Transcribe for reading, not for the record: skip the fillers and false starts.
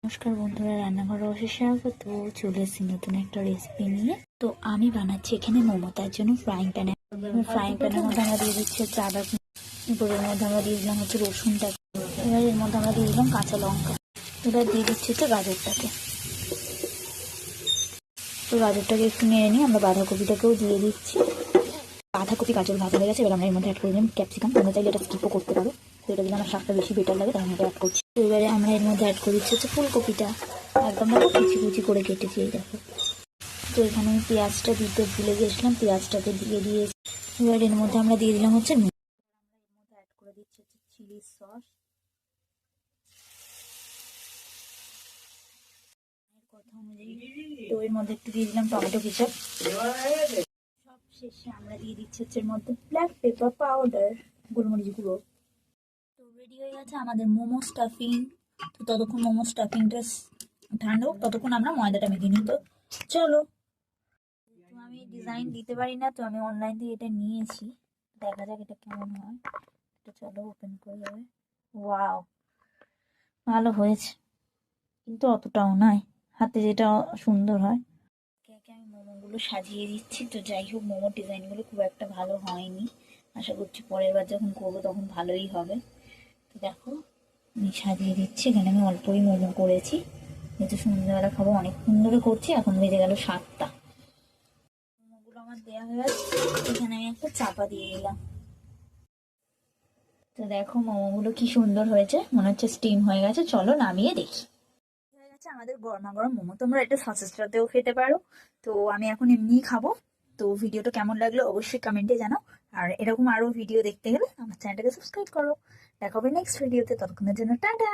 নমস্কার বন্ধুরা, রান্নাঘরে অবশ্যই স্বাগত। চলে এসেছি নতুন একটা রেসিপি নিয়ে। তো আমি বানাচ্ছি এখানে মোমো। তার জন্য ফ্রাইং প্যানের মধ্যে আমরা দিয়ে দিচ্ছি হচ্ছে আদা, এর মধ্যে আমরা দিয়ে দিলাম হচ্ছে রসুনটা, এবার এর মধ্যে আমরা দিয়ে দিলাম কাঁচা লঙ্কা, এবার দিয়ে দিচ্ছি হচ্ছে গাজরটাকে। তো গাজরটাকে একটু নেড়ে নিয়ে আমরা বাঁধাকপিটাকেও দিয়ে দিচ্ছি। বাঁধাকপি গাজর ভাজা হয়ে গেছে, এবার আমরা এর মধ্যে অ্যাড করে দিলাম ক্যাপসিকাম। তোমরা চাইলে এটা স্কিপও করতে পারো, তো এটা দিলে আমার শাকটা বেশি বেটার লাগে, তাই আমি এটা অ্যাড করছি। তো এবারে আমরা এর মধ্যে অ্যাড করে দিচ্ছি হচ্ছে ফুলকপিটা, একদম দেখো কুচি কুচি করে কেটেছি, এই দেখো। তো এখানে আমি পেঁয়াজটা দিতে ভুলে গেছিলাম, পেঁয়াজটাকে দিয়ে দিয়েছি। এবার এর মধ্যে আমরা দিয়ে দিলাম হচ্ছে নুন, এর মধ্যে অ্যাড করে দিচ্ছি হচ্ছে চিলি সস, কথা অনুযায়ী। তো এর মধ্যে একটু দিয়ে দিলাম টমেটো কেচাপ। সব শেষে আমরা দিয়ে দিচ্ছি হচ্ছে এর মধ্যে ব্ল্যাক পেপার পাউডার, গোলমরিচ গুঁড়ো। তো রেডি হয়ে গেছে আমাদের মোমো স্টাফিং। তো ততক্ষণ মোমো স্টাফিংটা ঠান্ডা হোক, ততক্ষণ আমরা ময়দাটা মেখে নিই। তো চলো। তো আমি ডিজাইন দিতে পারি না, তো আমি অনলাইন থেকে এটা নিয়েছি, দেখা যাক এটা কেমন হয়। তো চলো ওপেন করে যাবে। ওয়াও, ভালো হয়েছে, কিন্তু অতটাও নয়, হাতে যেটা সুন্দর হয়। একে একে আমি মোমোগুলো সাজিয়ে দিচ্ছি। তো যাই হোক, মোমোর ডিজাইনগুলো খুব একটা ভালো হয়নি, আশা করছি পরের বার যখন করবো তখন ভালোই হবে। তো দেখো আমি সাজিয়ে দিচ্ছি। এখানে আমি অল্পই মোমো করেছি, যেহেতু সন্ধ্যাবেলা খাবো, অনেকক্ষণ ধরে করছি, এখন বেজে গেল 7টা। মোমোগুলো আমার দেওয়া হয়ে গেছে, এখানে আমি একটা চাপা দিয়ে দিলাম। তো দেখো মোমোগুলো কি সুন্দর হয়েছে, মনে হচ্ছে স্টিম হয়ে গেছে। চলো নামিয়ে দেখি। হয়ে গেছে আমাদের গরমা গরম মোমো। তোমরা এটা সসের সাথেও খেতে পারো, তো আমি এখন এমনিই খাবো। তো ভিডিওটা কেমন লাগলো অবশ্যই কমেন্টে জানাও, আর এরকম আরো ভিডিও দেখতে গেলে আমার চ্যানেলটাকে সাবস্ক্রাইব করো। দেখা হবে নেক্সট ভিডিওতে, ততক্ষণের জন্য টাটা।